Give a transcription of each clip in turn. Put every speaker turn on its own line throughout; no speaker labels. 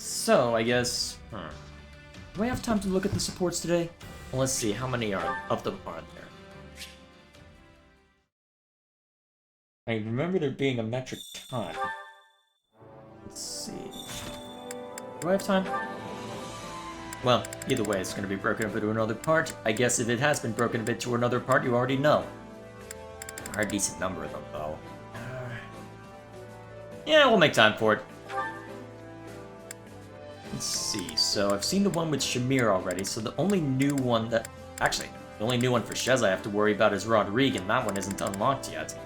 So, I guess... Do I have time to look at the supports today? Well, let's see, how many of them are there? I remember there being a metric ton. Let's see... Do I have time? Well, either way, it's going to be broken up into another part. I guess if it has been broken up into another part, you already know. There are a decent number of them, though. Yeah, we'll make time for it. Let's see, so I've seen the one with Shamir already, so the only new one that... Actually, the only new one for Shez I have to worry about is Rodrigue, and that one isn't unlocked yet.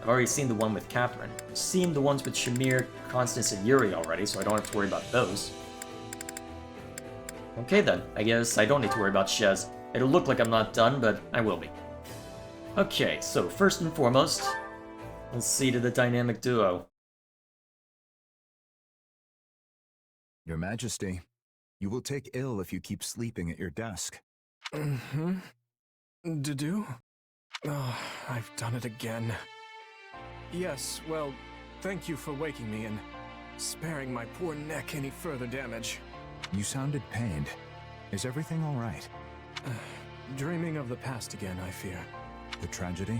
I've already seen the one with Catherine. I've seen the ones with Shamir, Constance, and Yuri already, so I don't have to worry about those. Okay then, I guess I don't need to worry about Shez. It'll look like I'm not done, but I will be. Okay, so first and foremost, let's see to the dynamic duo.
Your Majesty, you will take ill if you keep sleeping at your desk.
Mm-hmm. Do? Oh, I've done it again. Yes, well, thank you for waking me and sparing my poor neck any further damage.
You sounded pained. Is everything all right?
Dreaming of the past again, I fear.
The tragedy?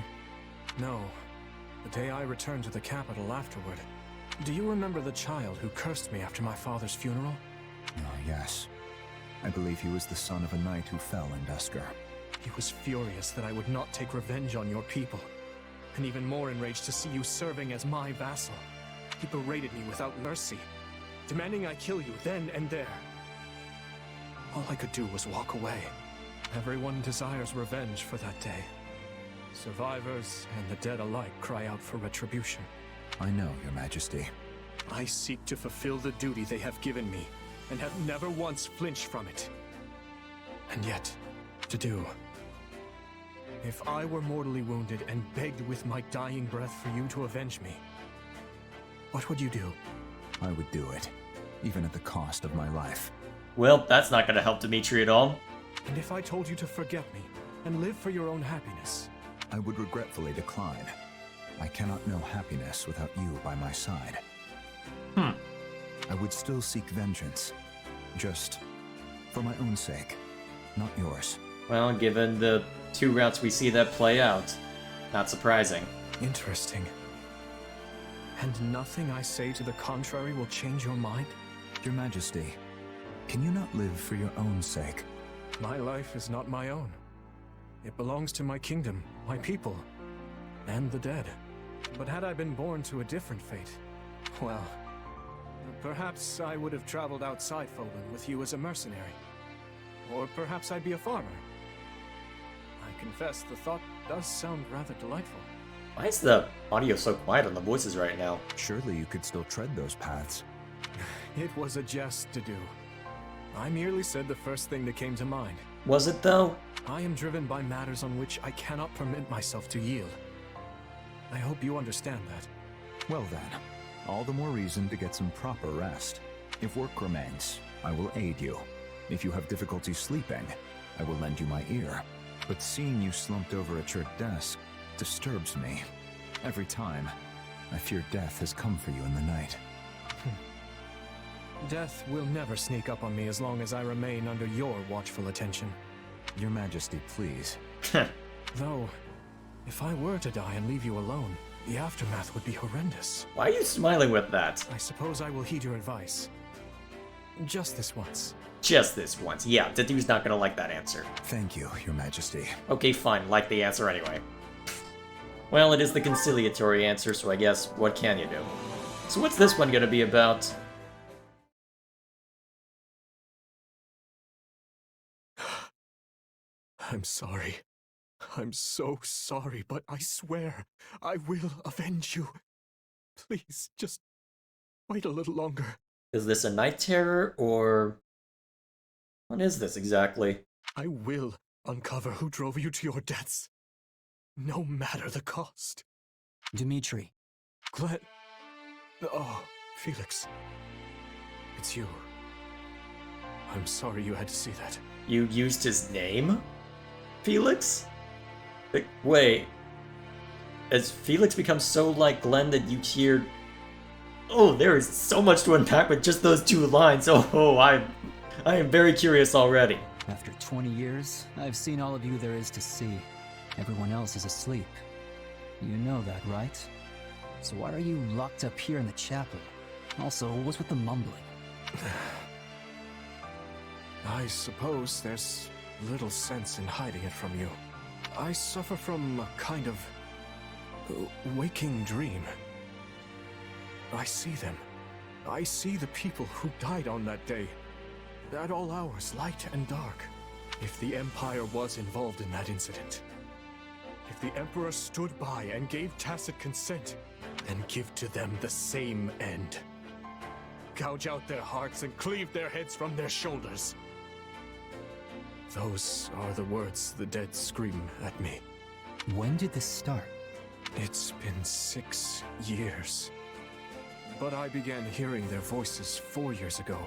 No. The day I returned to the capital afterward. Do you remember the child who cursed me after my father's funeral?
Oh, yes. I believe he was the son of a knight who fell in Dusker.
He was furious that I would not take revenge on your people, and even more enraged to see you serving as my vassal. He berated me without mercy, demanding I kill you then and there. All I could do was walk away. Everyone desires revenge for that day. Survivors and the dead alike cry out for retribution.
I know, Your Majesty.
I seek to fulfill the duty they have given me, and have never once flinched from it. And yet, to do. If I were mortally wounded and begged with my dying breath for you to avenge me, what would you do?
I would do it, even at the cost of my life.
Well, that's not going to help Dimitri at all.
And if I told you to forget me, and live for your own happiness?
I would regretfully decline. I cannot know happiness without you by my side. I would still seek vengeance. Just for my own sake, not yours.
Well, given the two routes we see that play out, not surprising.
Interesting. And nothing I say to the contrary will change your mind?
Your Majesty, can you not live for your own sake?
My life is not my own. It belongs to my kingdom, my people, and the dead. But had I been born to a different fate, well, perhaps I would have traveled outside Folan with you as a mercenary. Or perhaps I'd be a farmer. I confess the thought does sound rather delightful.
Why is the audio so quiet on the voices right now?
Surely you could still tread those paths.
It was a jest to do. I merely said the first thing that came to mind.
Was it though?
I am driven by matters on which I cannot permit myself to yield. I hope you understand that.
Well then, all the more reason to get some proper rest. If work remains, I will aid you. If you have difficulty sleeping, I will lend you my ear. But seeing you slumped over at your desk disturbs me. Every time, I fear death has come for you in the night.
Death will never sneak up on me as long as I remain under your watchful attention.
Your Majesty, please.
Though, if I were to die and leave you alone, the aftermath would be horrendous.
Why are you smiling with that?
I suppose I will heed your advice. Just this once.
Just this once. Yeah, Dedu's not gonna like that answer.
Thank you, Your Majesty.
Okay, fine, like the answer anyway. Well, it is the conciliatory answer, so I guess, what can you do? So what's this one gonna be about?
I'm sorry. I'm so sorry, but I swear I will avenge you. Please, just wait a little longer.
Is this a night terror, or... what is this exactly?
I will uncover who drove you to your deaths, no matter the cost.
Dimitri.
Glenn... Oh, Felix. It's you. I'm sorry you had to see that.
You used his name? Felix? Wait. Has Felix become so like Glenn that you hear... Oh, there is so much to unpack with just those 2 lines. Oh, I am very curious already.
After 20 years, I've seen all of you there is to see. Everyone else is asleep. You know that, right? So why are you locked up here in the chapel? Also, what's with the mumbling?
I suppose there's little sense in hiding it from you. I suffer from a kind of waking dream. I see them. I see the people who died on that day. At all hours, light and dark. If the Empire was involved in that incident, if the Emperor stood by and gave tacit consent, then give to them the same end. Gouge out their hearts and cleave their heads from their shoulders. Those are the words the dead scream at me.
When did this start?
It's been 6 years. But I began hearing their voices 4 years ago.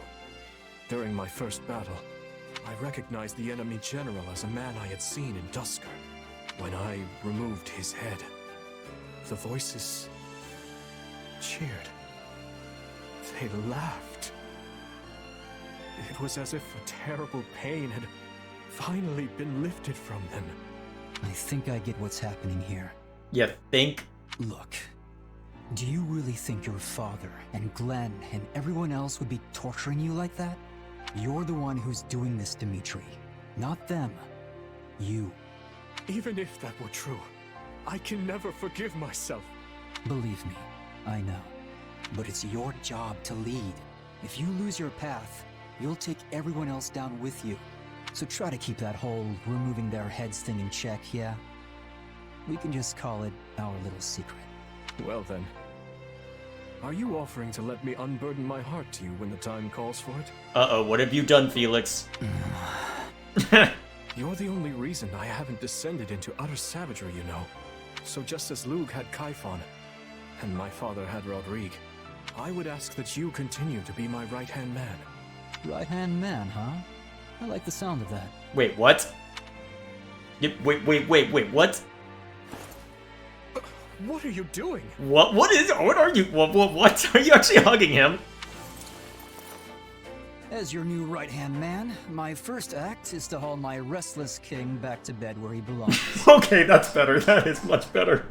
During my first battle, I recognized the enemy general as a man I had seen in Dusker. When I removed his head, the voices cheered. They laughed. It was as if a terrible pain had finally been lifted from them.
I think I get what's happening here.
You think?
Look, do you really think your father and Glenn and everyone else would be torturing you like that? You're the one who's doing this, Dimitri. Not them. You.
Even if that were true, I can never forgive myself.
Believe me, I know. But it's your job to lead. If you lose your path, you'll take everyone else down with you. So try to keep that whole removing their heads thing in check, yeah? We can just call it our little secret.
Well then, are you offering to let me unburden my heart to you when the time calls for it?
Uh-oh, what have you done, Felix?
You're the only reason I haven't descended into utter savagery, you know. So just as Lug had Kaifon, and my father had Rodrigue, I would ask that you continue to be my right-hand man.
Right-hand man, huh? I like the sound of that.
Wait, what? Wait, what?
What are you doing?
What are you, what? Are you actually hugging him?
As your new right-hand man, my first act is to haul my restless king back to bed where he belongs.
Okay, that's better. That is much better.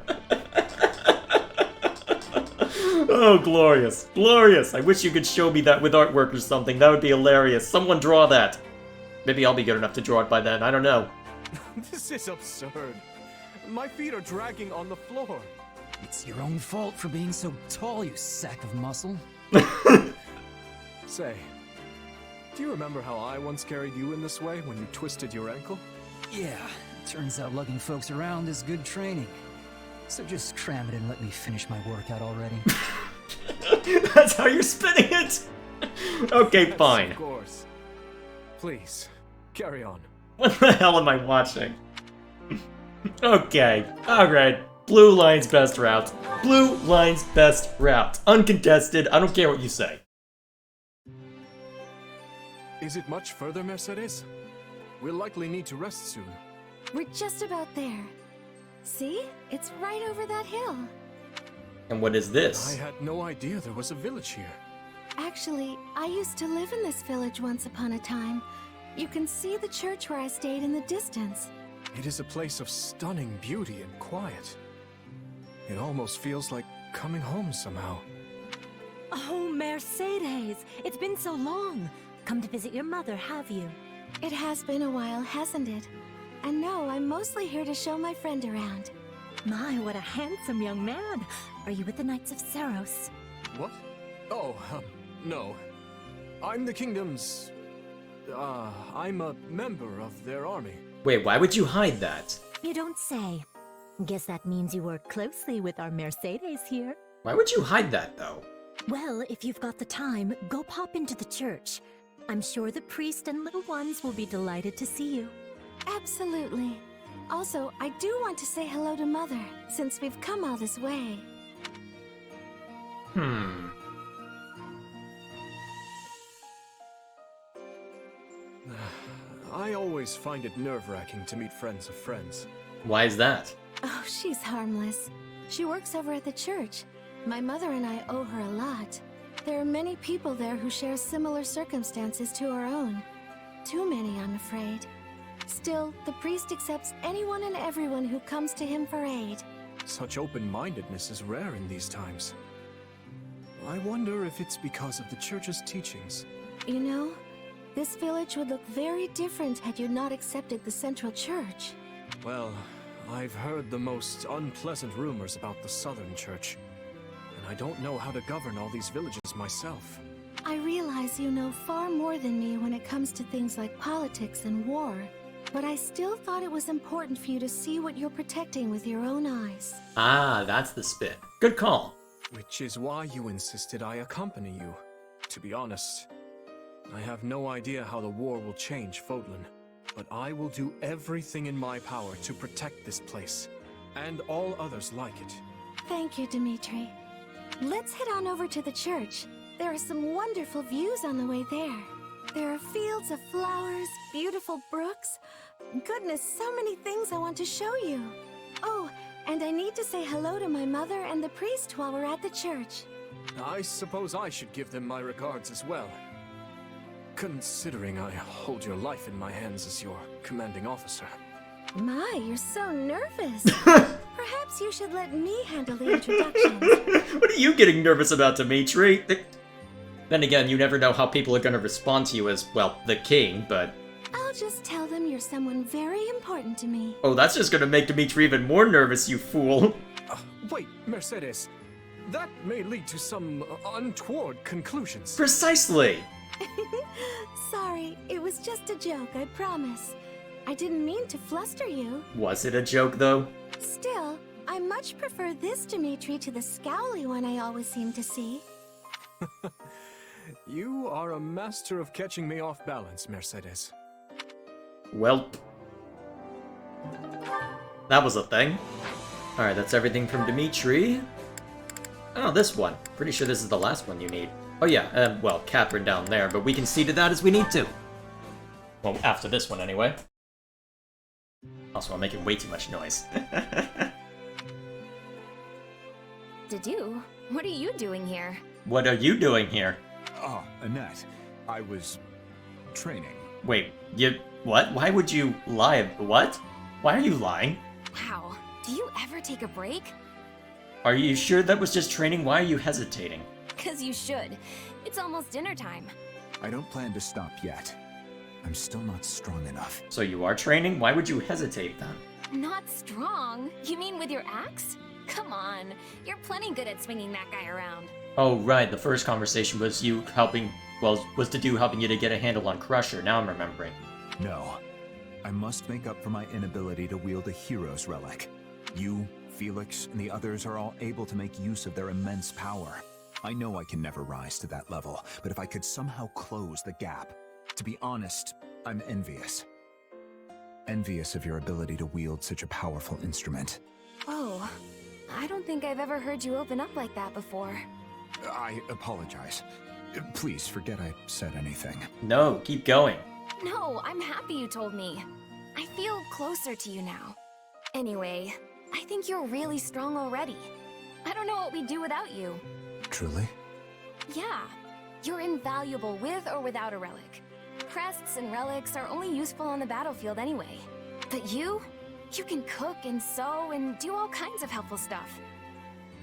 Oh, glorious. Glorious. I wish you could show me that with artwork or something. That would be hilarious. Someone draw that. Maybe I'll be good enough to draw it by then. I don't know.
This is absurd. My feet are dragging on the floor.
It's your own fault for being so tall, you sack of muscle.
Say, do you remember how I once carried you in this way when you twisted your ankle?
Yeah, turns out lugging folks around is good training. So just cram it and let me finish my workout already.
That's how you're spinning it? Okay,
Yes,
fine.
of course. Please, carry on.
What the hell am I watching? Okay, alright. Blue line's best route. Blue line's best route. Uncontested, I don't care what you say.
Is it much further, Mercedes? We'll likely need to rest soon.
We're just about there. See? It's right over that hill.
And what is this?
I had no idea there was a village here.
Actually, I used to live in this village once upon a time. You can see the church where I stayed in the distance.
It is a place of stunning beauty and quiet. It almost feels like coming home somehow.
Oh, Mercedes! It's been so long! Come to visit your mother, have you?
It has been a while, hasn't it? And no, I'm mostly here to show my friend around.
My, what a handsome young man! Are you with the Knights of Saros?
What? Oh, no. I'm the kingdom's... I'm a member of their army.
Wait, why would you hide that?
You don't say. Guess that means you work closely with our Mercedes here.
Why would you hide that, though?
Well, if you've got the time, go pop into the church. I'm sure the priest and little ones will be delighted to see you.
Absolutely. Also, I do want to say hello to Mother, since we've come all this way.
I always find it nerve-wracking to meet friends of friends.
Why is that?
Oh, she's harmless. She works over at the church. My mother and I owe her a lot. There are many people there who share similar circumstances to our own. Too many, I'm afraid. Still, the priest accepts anyone and everyone who comes to him for aid.
Such open-mindedness is rare in these times. I wonder if it's because of the church's teachings.
You know, this village would look very different had you not accepted the central church.
Well, I've heard the most unpleasant rumors about the southern church. And I don't know how to govern all these villages myself.
I realize you know far more than me when it comes to things like politics and war. But I still thought it was important for you to see what you're protecting with your own eyes.
Ah, that's the spit. Good call.
Which is why you insisted I accompany you. To be honest, I have no idea how the war will change Fodlan. But I will do everything in my power to protect this place. And all others like it.
Thank you, Dimitri. Let's head on over to the church. There are some wonderful views on the way there. There are fields of flowers, beautiful brooks. Goodness, so many things I want to show you. Oh, and I need to say hello to my mother and the priest while we're at the church.
I suppose I should give them my regards as well. Considering I hold your life in my hands as your commanding officer.
My, you're so nervous. Perhaps you should let me handle the introductions.
What are you getting nervous about, Dimitri? Then again, you never know how people are gonna respond to you as, well, the king, but...
I'll just tell them you're someone very important to me.
Oh, that's just gonna make Dimitri even more nervous, you fool.
Wait, Mercedes. That may lead to some untoward conclusions.
Precisely!
Sorry, it was just a joke, I promise. I didn't mean to fluster you.
Was it a joke, though?
Still, I much prefer this Dimitri to the scowly one I always seem to see.
You are a master of catching me off balance, Mercedes.
Welp. That was a thing. Alright, that's everything from Dimitri. Oh, this one. Pretty sure this is the last one you need. Oh yeah, well, Catherine down there, but we can see to that as we need to. Well, after this one, anyway. Also, I'm making way too much noise.
Dedu, what are you doing here?
What are you doing here?
Oh, Annette, I was training.
Wait, what? Why would you lie? What? Why are you lying?
Wow, do you ever take a break?
Are you sure that was just training? Why are you hesitating?
'Cause you should. It's almost dinner time.
I don't plan to stop yet. I'm still not strong enough.
So you are training? Why would you hesitate then?
Not strong? You mean with your axe? Come on, you're plenty good at swinging that guy around.
Oh, right, the first conversation was you helping, well, was Dedu helping you to get a handle on Crusher, now I'm remembering.
No. I must make up for my inability to wield a hero's relic. You, Felix, and the others are all able to make use of their immense power. I know I can never rise to that level, but if I could somehow close the gap. To be honest, I'm envious. Envious of your ability to wield such a powerful instrument.
Oh, I don't think I've ever heard you open up like that before.
I apologize. Please forget I said anything.
No, keep going.
No, I'm happy you told me. I feel closer to you now. Anyway, I think you're really strong already. I don't know what we'd do without you.
Truly?
Yeah, you're invaluable with or without a relic. Crests and relics are only useful on the battlefield anyway. But you can cook and sew and do all kinds of helpful stuff.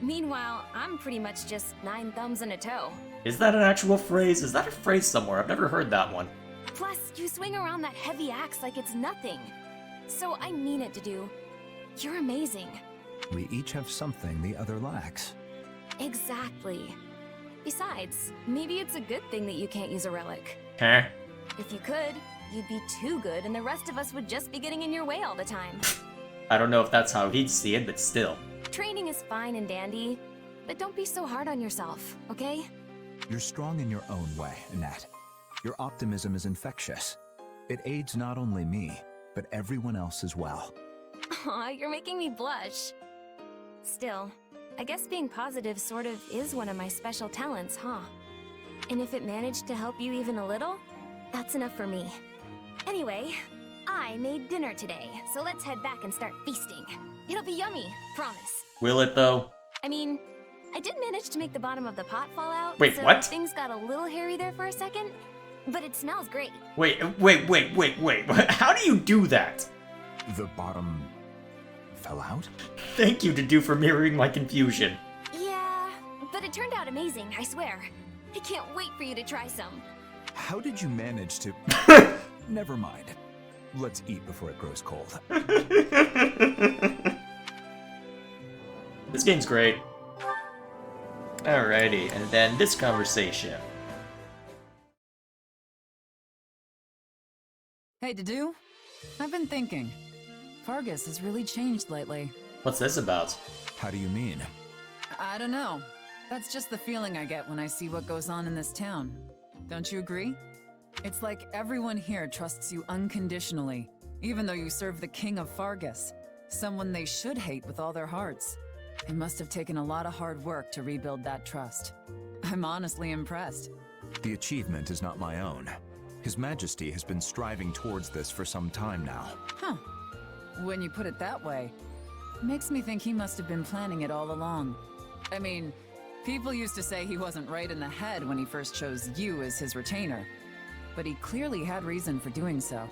Meanwhile, I'm pretty much just 9 thumbs and a toe.
Is that an actual phrase? Is that a phrase somewhere? I've never heard that one.
Plus, you swing around that heavy axe like it's nothing. So I mean it, Dedu. You're amazing.
We each have something the other lacks.
Exactly. Besides, maybe it's a good thing that you can't use a relic.
Huh?
If you could, you'd be too good and the rest of us would just be getting in your way all the time.
I don't know if that's how he'd see it, but still.
Training is fine and dandy, but don't be so hard on yourself, okay?
You're strong in your own way, Annette. Your optimism is infectious. It aids not only me, but everyone else as well.
Aw, you're making me blush. Still, I guess being positive sort of is one of my special talents, huh? And if it managed to help you even a little, that's enough for me. Anyway, I made dinner today, so let's head back and start feasting. It'll be yummy, promise.
Will it, though?
I mean, I did manage to make the bottom of the pot fall out.
Wait,
so
what?
Things got a little hairy there for a second, but it smells great.
Wait. How do you do that?
The bottom fell out?
Thank you, Dedu, for mirroring my confusion.
Yeah, but it turned out amazing, I swear. I can't wait for you to try some.
How did you manage to... Never mind. Let's eat before it grows cold.
This game's great. Alrighty, and then this conversation.
Hey, Dedu. I've been thinking. Fargus has really changed lately.
What's this about?
How do you mean?
I don't know. That's just the feeling I get when I see what goes on in this town. Don't you agree? It's like everyone here trusts you unconditionally, even though you serve the King of Fargus, someone they should hate with all their hearts. It must have taken a lot of hard work to rebuild that trust. I'm honestly impressed.
The achievement is not my own. His Majesty has been striving towards this for some time now.
Huh. When you put it that way, it makes me think he must have been planning it all along. I mean, people used to say he wasn't right in the head when he first chose you as his retainer. But he clearly had reason for doing so.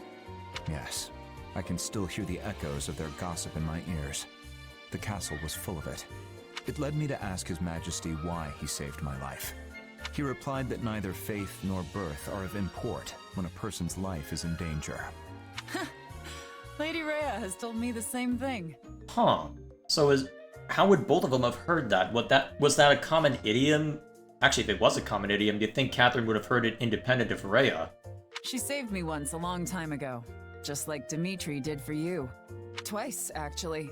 Yes, I can still hear the echoes of their gossip in my ears. The castle was full of it. It led me to ask His Majesty why he saved my life. He replied that neither faith nor birth are of import when a person's life is in danger.
Lady Rhea has told me the same thing.
Huh. So how would both of them have heard that? Was that a common idiom? Actually, if it was a common idiom, do you think Catherine would have heard it independent of Rhea?
She saved me once a long time ago, just like Dimitri did for you. Twice, actually.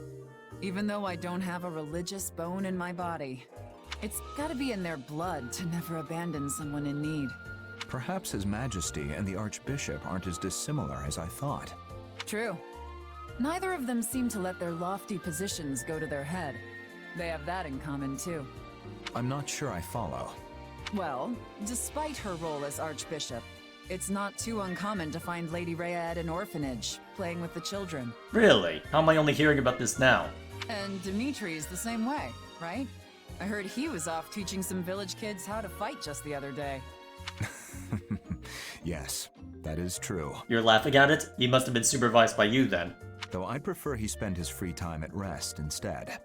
Even though I don't have a religious bone in my body. It's gotta be in their blood to never abandon someone in need.
Perhaps His Majesty and the Archbishop aren't as dissimilar as I thought.
True. Neither of them seem to let their lofty positions go to their head. They have that in common, too.
I'm not sure I follow.
Well, despite her role as Archbishop, it's not too uncommon to find Lady Rhea at an orphanage, playing with the children.
Really? How am I only hearing about this now?
And Dimitri's the same way, right? I heard he was off teaching some village kids how to fight just the other day.
Yes, that is true.
You're laughing at it? He must have been supervised by you then.
Though I'd prefer he spend his free time at rest instead.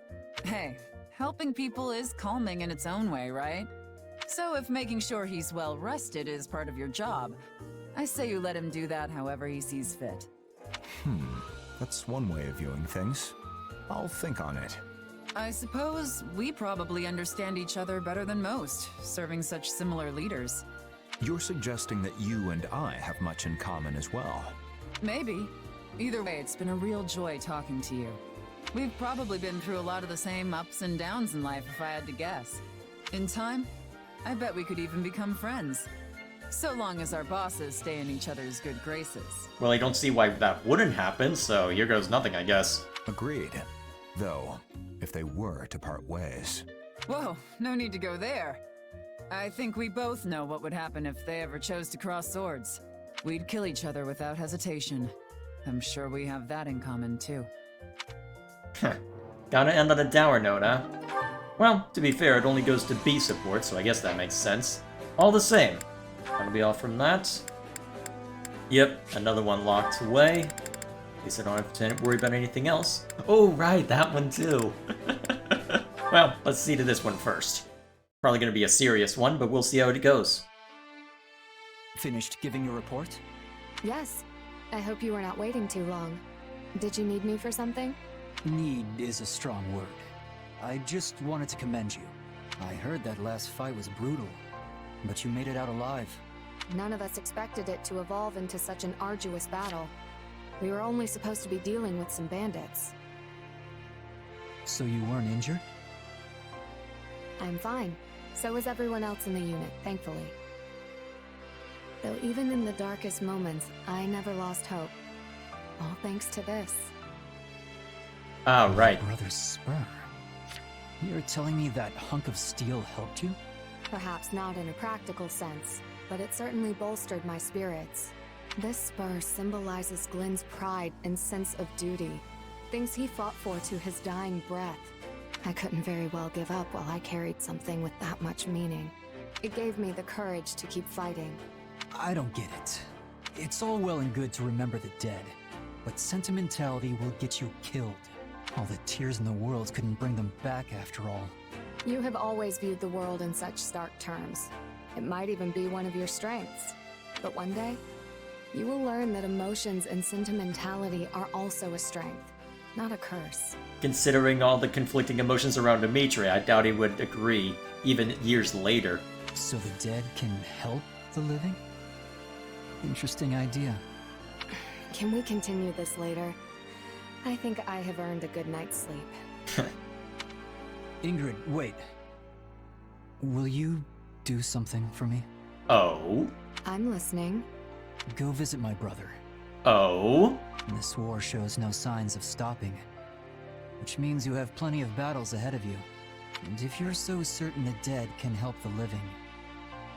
Hey, helping people is calming in its own way, right? So if making sure he's well rested is part of your job, I say you let him do that however he sees fit.
That's one way of viewing things. I'll think on it.
I suppose we probably understand each other better than most, serving such similar leaders.
You're suggesting that you and I have much in common as well.
Maybe. Either way, it's been a real joy talking to you. We've probably been through a lot of the same ups and downs in life if I had to guess. In time, I bet we could even become friends. So long as our bosses stay in each other's good graces.
Well, I don't see why that wouldn't happen, so here goes nothing, I guess.
Agreed. Though, if they were to part ways.
Whoa, no need to go there. I think we both know what would happen if they ever chose to cross swords. We'd kill each other without hesitation. I'm sure we have that in common, too.
Gotta end on a dour note, huh? Well, to be fair, it only goes to B support, so I guess that makes sense. All the same, that'll be all from that. Yep, another one locked away. At least I don't have to worry about anything else. Oh, right, that one too. Well, let's see to this one first. Probably gonna be a serious one, but we'll see how it goes.
Finished giving your report?
Yes. I hope you were not waiting too long. Did you need me for something?
Need is a strong word. I just wanted to commend you. I heard that last fight was brutal, but you made it out alive.
None of us expected it to evolve into such an arduous battle. We were only supposed to be dealing with some bandits.
So you weren't injured?
I'm fine. So is everyone else in the unit, thankfully. Though even in the darkest moments, I never lost hope. All thanks to this.
Ah, right.
Brother Spur. You're telling me that hunk of steel helped you?
Perhaps not in a practical sense, but it certainly bolstered my spirits. This spur symbolizes Glenn's pride and sense of duty, things he fought for to his dying breath. I couldn't very well give up while I carried something with that much meaning. It gave me the courage to keep fighting.
I don't get it. It's all well and good to remember the dead, but sentimentality will get you killed. All the tears in the world couldn't bring them back after all.
You have always viewed the world in such stark terms. It might even be one of your strengths. But one day, you will learn that emotions and sentimentality are also a strength, not a curse.
Considering all the conflicting emotions around Dimitri, I doubt he would agree, even years later.
So the dead can help the living? Interesting idea.
Can we continue this later? I think I have earned a good night's sleep.
Ingrid, wait. Will you do something for me?
Oh?
I'm listening.
Go visit my brother.
Oh?
This war shows no signs of stopping, which means you have plenty of battles ahead of you. And if you're so certain the dead can help the living,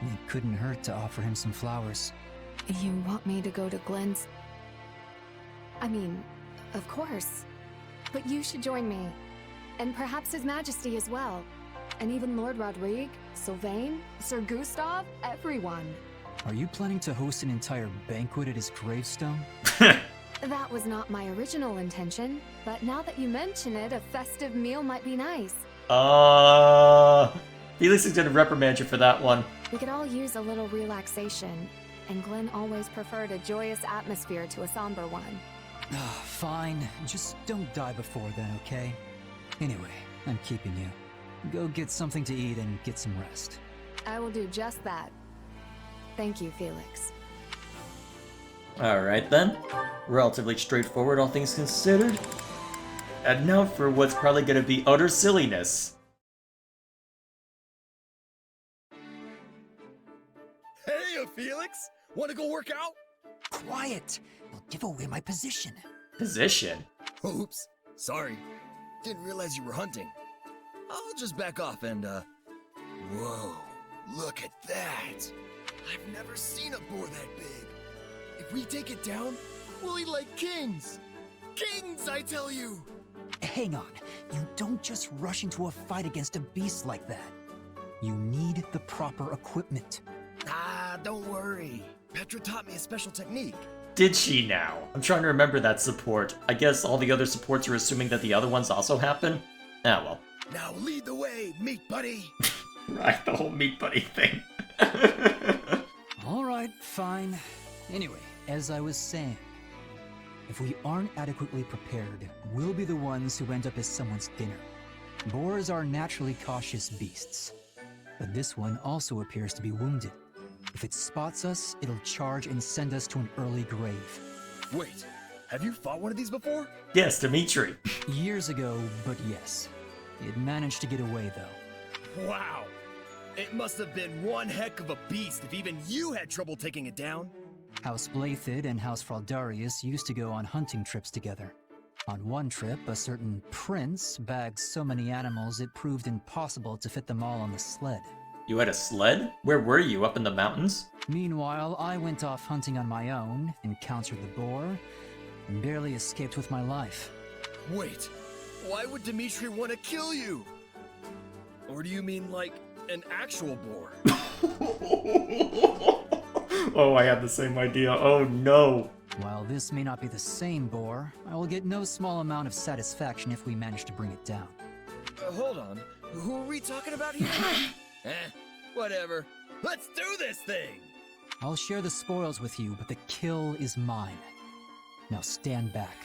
it couldn't hurt to offer him some flowers.
You want me to go to Glenn's? I mean, of course. But you should join me. And perhaps His Majesty as well. And even Lord Rodrigue, Sylvain, Sir Gustav, everyone.
Are you planning to host an entire banquet at his gravestone?
That was not my original intention, but now that you mention it, a festive meal might be nice.
Felix is gonna reprimand you for that one.
We could all use a little relaxation, and Glenn always preferred a joyous atmosphere to a somber one.
Fine, just don't die before then, okay? Anyway, I'm keeping you. Go get something to eat and get some rest.
I will do just that. Thank you, Felix.
Alright then. Relatively straightforward, all things considered. And now for what's probably gonna be utter silliness.
Hey, Felix! Wanna go work out?
Quiet! You'll give away my position.
Position?
Oops. Sorry. Didn't realize you were hunting. I'll just back off and, Whoa. Look at that! I've never seen a boar that big. If we take it down, we'll eat like kings! Kings, I tell you!
Hang on. You don't just rush into a fight against a beast like that. You need the proper equipment.
Ah, don't worry. Petra taught me a special technique.
Did she now? I'm trying to remember that support. I guess all the other supports are assuming that the other ones also happen? Ah, well.
Now lead the way, meat buddy!
Right, the whole meat buddy thing.
Alright, fine. Anyway, as I was saying, if we aren't adequately prepared, we'll be the ones who end up as someone's dinner. Boars are naturally cautious beasts, but this one also appears to be wounded. If it spots us, it'll charge and send us to an early grave.
Wait, have you fought one of these before?
Yes, Dimitri.
Years ago, but yes. It managed to get away, though.
Wow! It must have been one heck of a beast if even you had trouble taking it down.
House Blathid and House Fraldarius used to go on hunting trips together. On one trip, a certain prince bagged so many animals it proved impossible to fit them all on the sled.
You had a sled? Where were you, up in the mountains?
Meanwhile, I went off hunting on my own, encountered the boar, and barely escaped with my life.
Wait, why would Dimitri want to kill you? Or do you mean like an actual boar?
Oh, I had the same idea. Oh no.
While this may not be the same boar, I will get no small amount of satisfaction if we manage to bring it down.
Hold on, who are we talking about here? Whatever. Let's do this thing!
I'll share the spoils with you, but the kill is mine. Now stand back.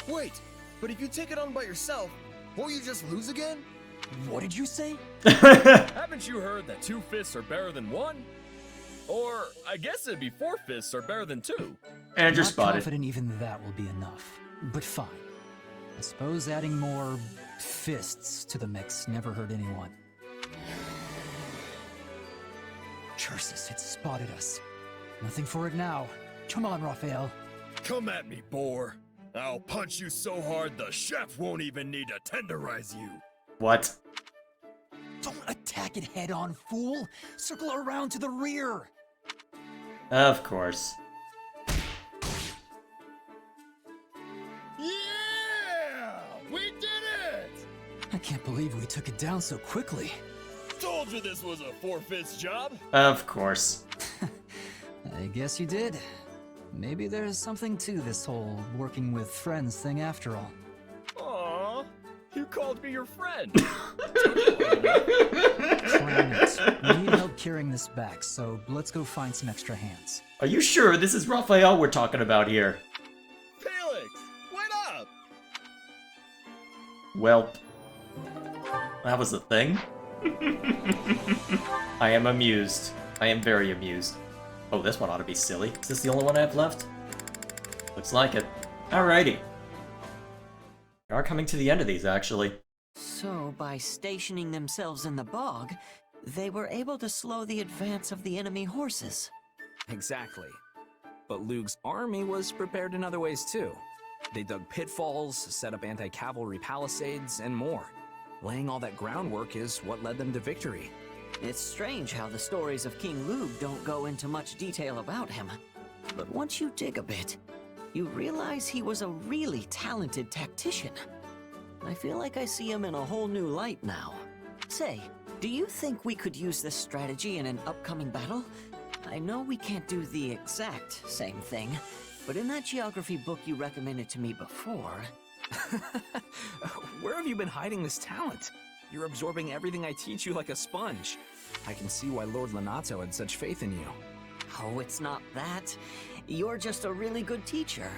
Wait, but if you take it on by yourself, won't you just lose again?
What did you say?
Haven't you heard that 2 fists are better than 1? Or, I guess it'd be 4 fists are better than 2.
Andrew
Not
spotted.
confident even that will be enough. But fine. I suppose adding more fists to the mix never hurt anyone. Curses, it spotted us. Nothing for it now. Come on, Raphael.
Come at me, boar. I'll punch you so hard the chef won't even need to tenderize you.
What?
Don't attack it head on, fool! Circle around to the rear!
Of course.
Yeah! We did it!
can't believe we took it down so quickly.
Told you this was a 4/5 job.
Of course.
I guess you did. Maybe there's something to this whole working with friends thing after all.
Aww, you called me your friend.
Cram it. We need help carrying this back, so let's go find some extra hands.
Are you sure this is Raphael we're talking about here?
Felix, wait up!
Well, that was a thing. I am amused. I am very amused. Oh, this one ought to be silly. Is this the only one I have left? Looks like it. Alrighty. We are coming to the end of these, actually.
So, by stationing themselves in the bog, they were able to slow the advance of the enemy horses.
Exactly. But Lug's army was prepared in other ways too. They dug pitfalls, set up anti-cavalry palisades, and more. Laying all that groundwork is what led them to victory.
It's strange how the stories of King Lug don't go into much detail about him. But once you dig a bit, you realize he was a really talented tactician. I feel like I see him in a whole new light now. Say, do you think we could use this strategy in an upcoming battle? I know we can't do the exact same thing, but in that geography book you recommended to me before...
Where have you been hiding this talent? You're absorbing everything I teach you like a sponge. I can see why Lord Lenato had such faith in you.
Oh, it's not that. You're just a really good teacher.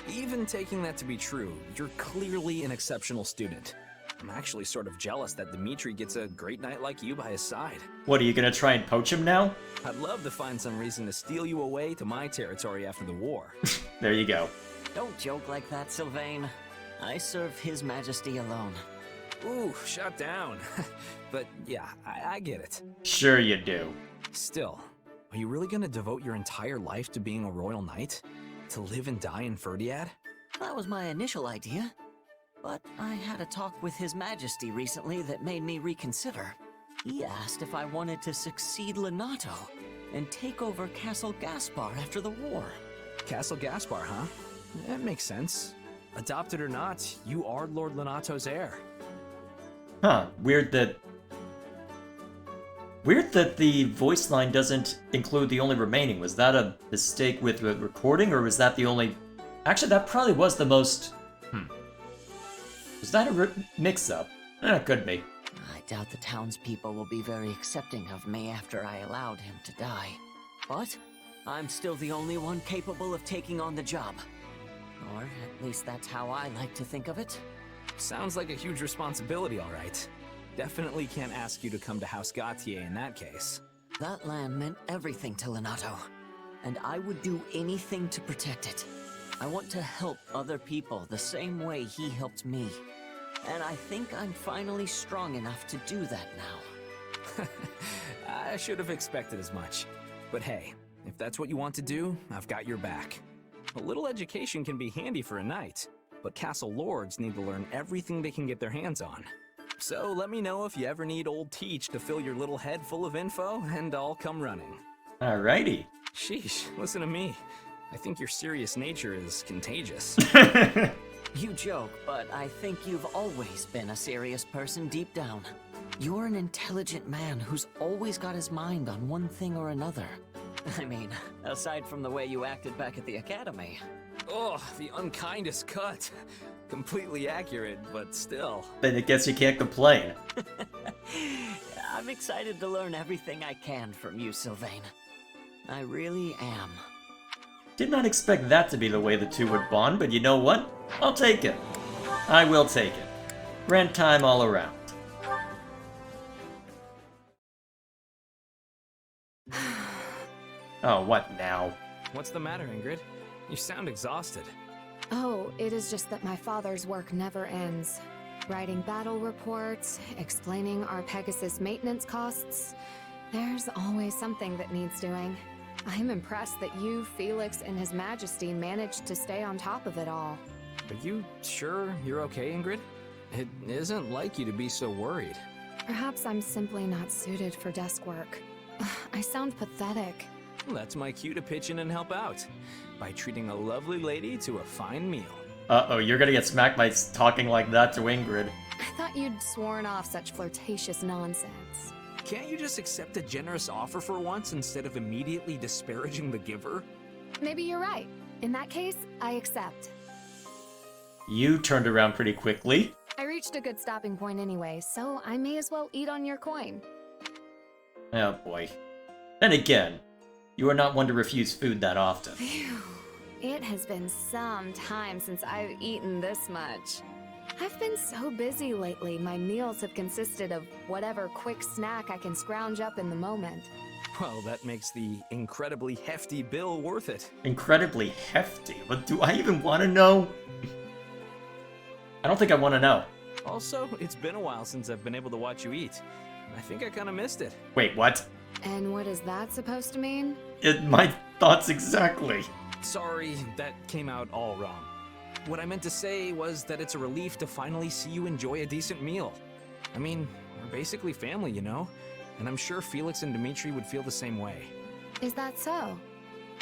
Even taking that to be true, you're clearly an exceptional student. I'm actually sort of jealous that Dimitri gets a great knight like you by his side.
What, are you gonna try and poach him now?
I'd love to find some reason to steal you away to my territory after the war.
There you go.
Don't joke like that, Sylvain. I serve His Majesty alone.
Ooh, shut down. But yeah, I get it.
Sure you do.
Still, are you really gonna devote your entire life to being a royal knight? To live and die in Ferdiad?
That was my initial idea. But I had a talk with His Majesty recently that made me reconsider. He asked if I wanted to succeed Lenato and take over Castle Gaspar after the war.
Castle Gaspar, huh? That makes sense. Adopted or not, you are Lord Lenato's heir.
Huh, weird that the voice line doesn't include the only remaining. Was that a mistake with the recording, or was that the only... Actually, that probably was the most... Was that a mix-up? It could be.
I doubt the townspeople will be very accepting of me after I allowed him to die. But I'm still the only one capable of taking on the job. Or at least that's how I like to think of it.
Sounds like a huge responsibility, all right. Definitely can't ask you to come to House Gautier in that case.
That land meant everything to Lenato, and I would do anything to protect it. I want to help other people the same way he helped me. And I think I'm finally strong enough to do that now.
I should have expected as much. But hey, if that's what you want to do, I've got your back. A little education can be handy for a knight, but castle lords need to learn everything they can get their hands on. So let me know if you ever need old Teach to fill your little head full of info, and I'll come running.
Alrighty.
Sheesh, listen to me. I think your serious nature is contagious.
You joke, but I think you've always been a serious person deep down. You're an intelligent man who's always got his mind on one thing or another. I mean, aside from the way you acted back at the academy.
Oh, the unkindest cut. Completely accurate, but still.
Then I guess you can't complain.
I'm excited to learn everything I can from you, Sylvain. I really am.
Did not expect that to be the way the two would bond, but you know what? I'll take it. I will take it. Grand time all around. Oh, what now?
What's the matter, Ingrid? You sound exhausted.
Oh, it is just that my father's work never ends. Writing battle reports, explaining our Pegasus maintenance costs. There's always something that needs doing. I'm impressed that you, Felix, and His Majesty managed to stay on top of it all.
Are you sure you're okay, Ingrid? It isn't like you to be so worried.
Perhaps I'm simply not suited for desk work. I sound pathetic.
That's my cue to pitch in and help out. By treating a lovely lady to a fine meal.
Uh-oh, you're gonna get smacked by talking like that to Ingrid.
I thought you'd sworn off such flirtatious nonsense.
Can't you just accept a generous offer for once instead of immediately disparaging the giver?
Maybe you're right. In that case, I accept.
You turned around pretty quickly.
I reached a good stopping point anyway, so I may as well eat on your coin.
Oh boy. Then again, you are not one to refuse food that often.
Phew. It has been some time since I've eaten this much. I've been so busy lately, my meals have consisted of whatever quick snack I can scrounge up in the moment.
Well, that makes the incredibly hefty bill worth it.
Incredibly hefty? But do I even want to know? I don't think I want to know.
Also, it's been a while since I've been able to watch you eat. I think I kind of missed it.
Wait, what?
And what is that supposed to mean?
My thoughts exactly.
Sorry, that came out all wrong. What I meant to say was that it's a relief to finally see you enjoy a decent meal. I mean, we're basically family, you know? And I'm sure Felix and Dimitri would feel the same way.
Is that so?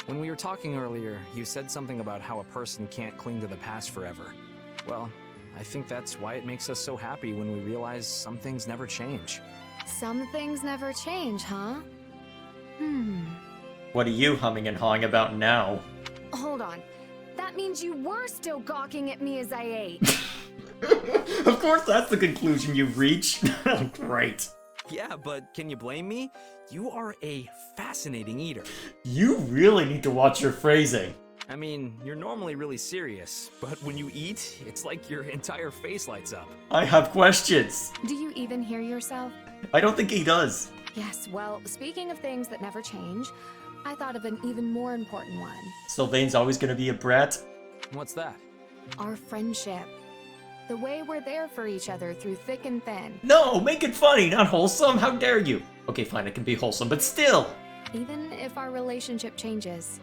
When we were talking earlier, you said something about how a person can't cling to the past forever. Well, I think that's why it makes us so happy when we realize some things never change.
Some things never change, huh?
What are you humming and hawing about now?
Hold on. That means you were still gawking at me as I ate.
Of course that's the conclusion you've reached. Great.
Yeah, but can you blame me? You are a fascinating eater.
You really need to watch your phrasing.
I mean, you're normally really serious, but when you eat, it's like your entire face lights up.
I have questions.
Do you even hear yourself?
I don't think he does.
Yes, well, speaking of things that never change, I thought of an even more important one.
Sylvain's always gonna be a brat?
What's that?
Our friendship. The way we're there for each other through thick and thin.
No, make it funny, not wholesome. How dare you? Okay, fine, it can be wholesome, but still.
Even if our relationship changes,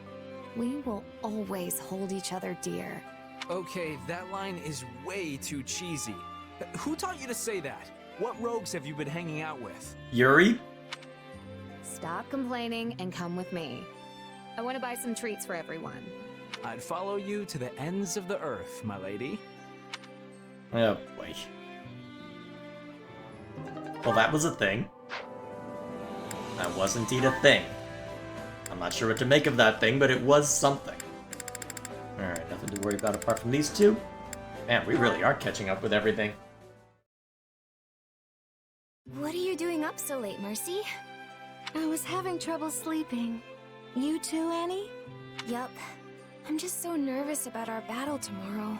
we will always hold each other dear.
Okay, that line is way too cheesy. Who taught you to say that? What rogues have you been hanging out with?
Yuri?
Stop complaining and come with me. I want to buy some treats for everyone.
I'd follow you to the ends of the earth, my lady.
Oh boy. Well, that was a thing. That was indeed a thing. I'm not sure what to make of that thing, but it was something. Alright, nothing to worry about apart from these two. Man, we really are catching up with everything.
What are you doing up so late, Mercy? I was having trouble sleeping. You too, Annie?
Yup. I'm just so nervous about our battle tomorrow.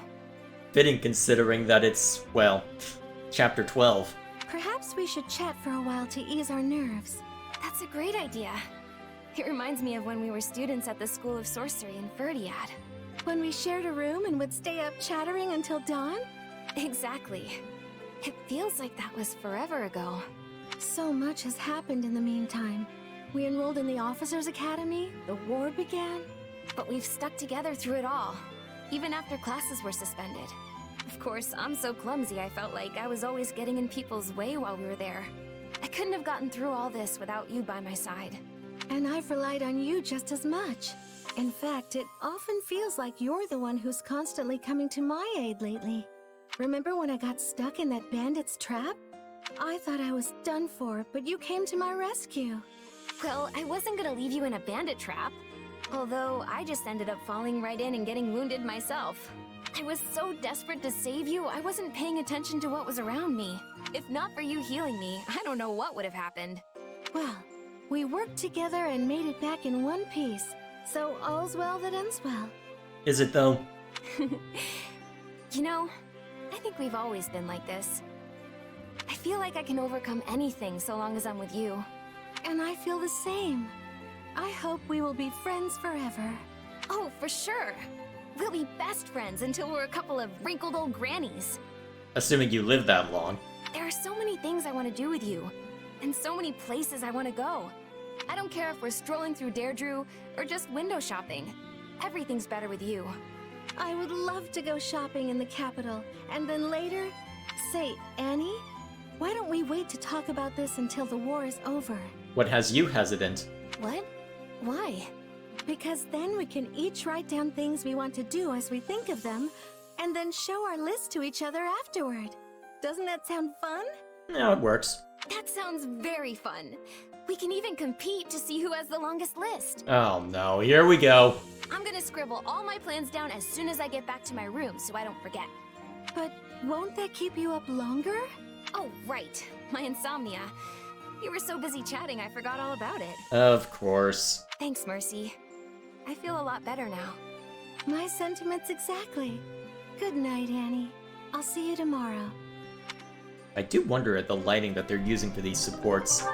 Fitting considering that it's, well, chapter 12.
Perhaps we should chat for a while to ease our nerves.
That's a great idea. It reminds me of when we were students at the School of Sorcery in Ferdiad.
When we shared a room and would stay up chattering until dawn?
Exactly. It feels like that was forever ago.
So much has happened in the meantime. We enrolled in the Officers' Academy, the war began.
But we've stuck together through it all, even after classes were suspended. Of course, I'm so clumsy I felt like I was always getting in people's way while we were there. I couldn't have gotten through all this without you by my side.
And I've relied on you just as much. In fact, it often feels like you're the one who's constantly coming to my aid lately. Remember when I got stuck in that bandit's trap? I thought I was done for, but you came to my rescue.
Well, I wasn't gonna leave you in a bandit trap. Although, I just ended up falling right in and getting wounded myself. I was so desperate to save you, I wasn't paying attention to what was around me. If not for you healing me, I don't know what would have happened.
Well, we worked together and made it back in one piece. So all's well that ends well.
Is it though?
You know, I think we've always been like this. I feel like I can overcome anything so long as I'm with you.
And I feel the same. I hope we will be friends forever.
Oh, for sure. We'll be best friends until we're a couple of wrinkled old grannies.
Assuming you live that long.
There are so many things I want to do with you, and so many places I want to go. I don't care if we're strolling through Deirdre or just window shopping. Everything's better with you.
I would love to go shopping in the capital, and then later... Say, Annie, why don't we wait to talk about this until the war is over?
What has you hesitant?
What? Why?
Because then we can each write down things we want to do as we think of them, and then show our list to each other afterward. Doesn't that sound fun?
Yeah, it works.
That sounds very fun. We can even compete to see who has the longest list.
Oh no, here we go.
I'm gonna scribble all my plans down as soon as I get back to my room so I don't forget.
But won't that keep you up longer?
Oh, right. My insomnia. You were so busy chatting, I forgot all about it.
Of course.
Thanks, Mercy. I feel a lot better now.
My sentiments exactly. Good night, Annie. I'll see you tomorrow.
I do wonder at the lighting that they're using for these supports.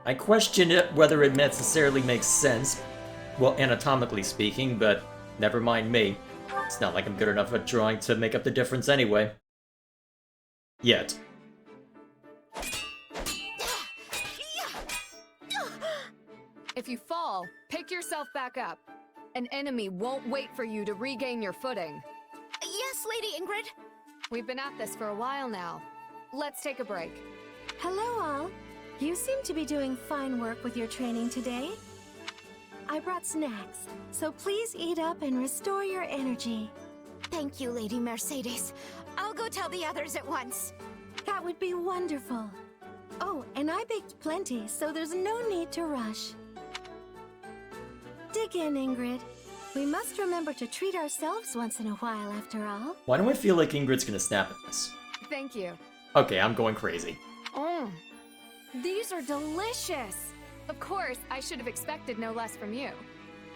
I question it whether it necessarily makes sense, well, anatomically speaking, but never mind me. It's not like I'm good enough at drawing to make up the difference anyway. Yet.
If you fall, pick yourself back up. An enemy won't wait for you to regain your footing.
Yes, Lady Ingrid.
We've been at this for a while now. Let's take a break.
Hello, all. You seem to be doing fine work with your training today. I brought snacks, so please eat up and restore your energy.
Thank you, Lady Mercedes. I'll go tell the others at once.
That would be wonderful. Oh, and I baked plenty, so there's no need to rush. Dig in, Ingrid. We must remember to treat ourselves once in a while, after all.
Why do I feel like Ingrid's gonna snap at this?
Thank you.
Okay, I'm going crazy.
These are delicious! Of course, I should have expected no less from you.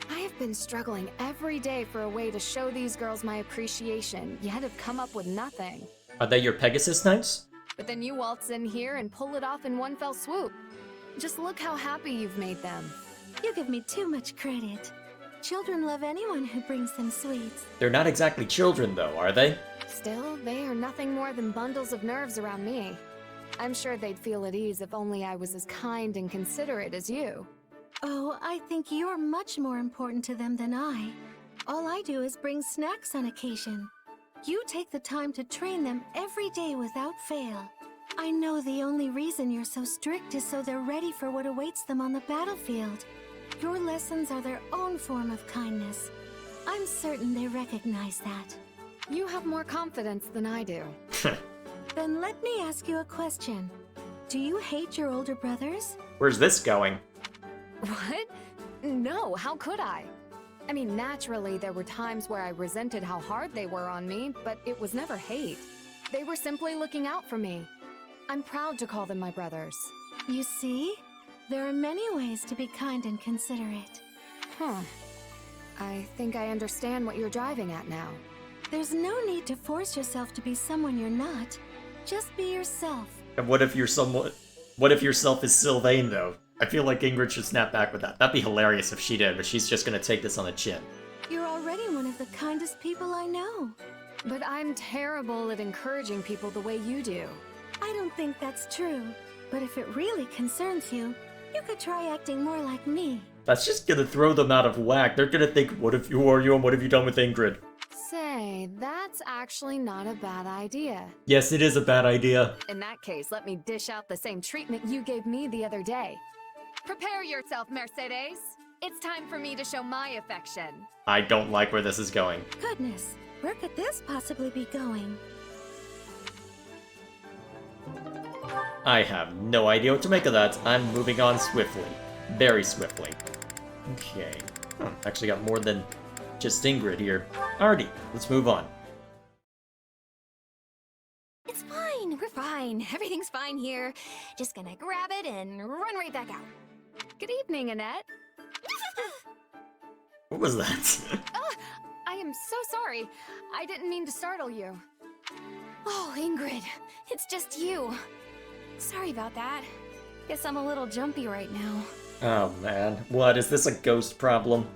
I have been struggling every day for a way to show these girls my appreciation, yet have come up with nothing.
Are they your Pegasus Knights?
But then you waltz in here and pull it off in one fell swoop. Just look how happy you've made them.
You give me too much credit. Children love anyone who brings them sweets.
They're not exactly children, though, are they?
Still, they are nothing more than bundles of nerves around me. I'm sure they'd feel at ease if only I was as kind and considerate as you.
Oh, I think you're much more important to them than I. All I do is bring snacks on occasion. You take the time to train them every day without fail. I know the only reason you're so strict is so they're ready for what awaits them on the battlefield. Your lessons are their own form of kindness. I'm certain they recognize that.
You have more confidence than I do.
Then let me ask you a question. Do you hate your older brothers?
Where's this going?
What? No, how could I? I mean, naturally, there were times where I resented how hard they were on me, but it was never hate. They were simply looking out for me. I'm proud to call them my brothers.
You see? There are many ways to be kind and considerate.
I think I understand what you're driving at now.
There's no need to force yourself to be someone you're not. Just be yourself.
And what if yourself is Sylvain, though? I feel like Ingrid should snap back with that. That'd be hilarious if she did, but she's just gonna take this on the chin.
You're already one of the kindest people I know.
But I'm terrible at encouraging people the way you do.
I don't think that's true. But if it really concerns you, you could try acting more like me.
That's just gonna throw them out of whack. They're gonna think, what if you are you and what have you done with Ingrid?
Say, that's actually not a bad idea.
Yes, it is a bad idea.
In that case, let me dish out the same treatment you gave me the other day. Prepare yourself, Mercedes. It's time for me to show my affection.
I don't like where this is going.
Goodness, where could this possibly be going?
I have no idea what to make of that. I'm moving on swiftly. Very swiftly. Okay. Actually got more than just Ingrid here. Alrighty, let's move on.
It's fine. We're fine. Everything's fine here. Just gonna grab it and run right back out.
Good evening, Annette.
What was that?
I am so sorry. I didn't mean to startle you.
Oh, Ingrid. It's just you. Sorry about that. Guess I'm a little jumpy right now.
Oh man, what, is this a ghost problem?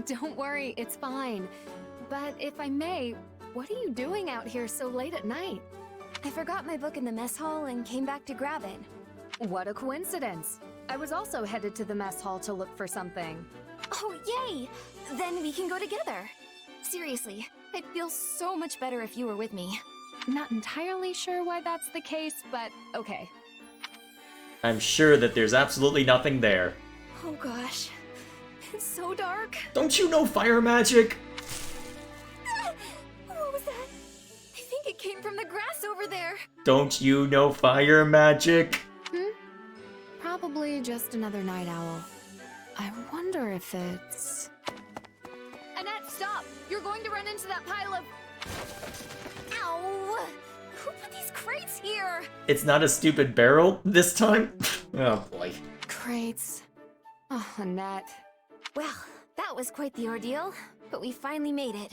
Don't worry, it's fine. But if I may, what are you doing out here so late at night?
I forgot my book in the mess hall and came back to grab it.
What a coincidence. I was also headed to the mess hall to look for something.
Oh, yay! Then we can go together. Seriously, I'd feel so much better if you were with me.
Not entirely sure why that's the case, but okay.
I'm sure that there's absolutely nothing there.
Oh gosh, it's so dark.
Don't you know fire magic?
What was that? I think it came from the grass over there.
Don't you know fire magic?
Probably just another night owl. I wonder if it's...
Annette, stop! You're going to run into that pile of... Ow! Who put these crates here?
It's not a stupid barrel this time? Oh boy.
Crates. Oh, Annette.
Well, that was quite the ordeal, but we finally made it.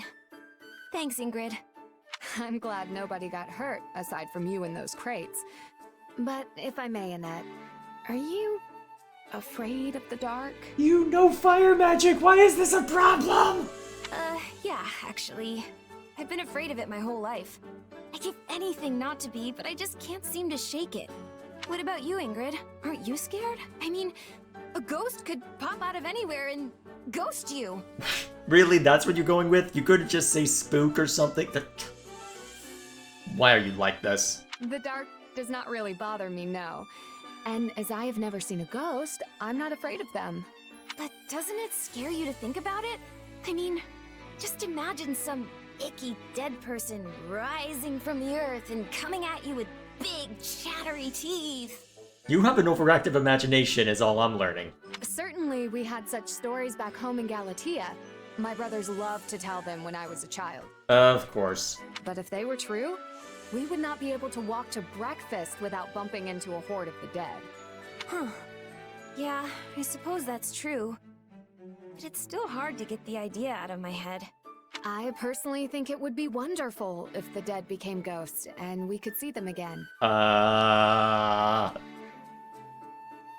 Thanks, Ingrid.
I'm glad nobody got hurt, aside from you and those crates. But if I may, Annette, are you afraid of the dark?
You know fire magic, why is this a problem?
Yeah, actually. I've been afraid of it my whole life. I give anything not to be, but I just can't seem to shake it. What about you, Ingrid? Aren't you scared? I mean, a ghost could pop out of anywhere and ghost you.
Really, that's what you're going with? You couldn't just say spook or something? Why are you like this?
The dark does not really bother me, no. And as I have never seen a ghost, I'm not afraid of them.
But doesn't it scare you to think about it? I mean, just imagine some icky dead person rising from the earth and coming at you with big, chattery teeth.
You have an overactive imagination is all I'm learning.
Certainly we had such stories back home in Galatea. My brothers loved to tell them when I was a child.
Of course.
But if they were true, we would not be able to walk to breakfast without bumping into a horde of the dead.
Huh. Yeah, I suppose that's true. But it's still hard to get the idea out of my head.
I personally think it would be wonderful if the dead became ghosts and we could see them again.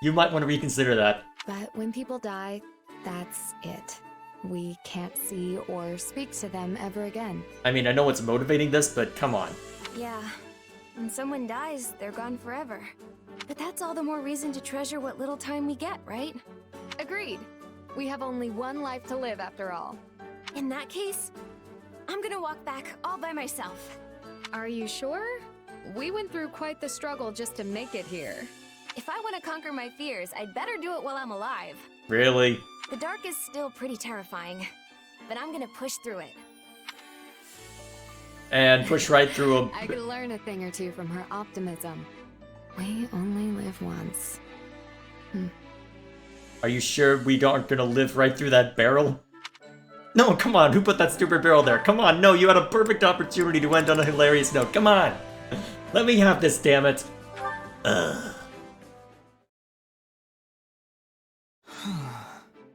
You might want to reconsider that.
But when people die, that's it. We can't see or speak to them ever again.
I mean, I know what's motivating this, but come on.
Yeah. When someone dies, they're gone forever. But that's all the more reason to treasure what little time we get, right?
Agreed. We have only one life to live after all.
In that case, I'm gonna walk back all by myself.
Are you sure? We went through quite the struggle just to make it here.
If I want to conquer my fears, I'd better do it while I'm alive.
Really?
The dark is still pretty terrifying, but I'm gonna push through it.
And push right through a...
I could learn a thing or two from her optimism. We only live once.
Are you sure we aren't gonna live right through that barrel? No, come on, who put that stupid barrel there? Come on, no, you had a perfect opportunity to end on a hilarious note. Come on! Let me have this, damn it.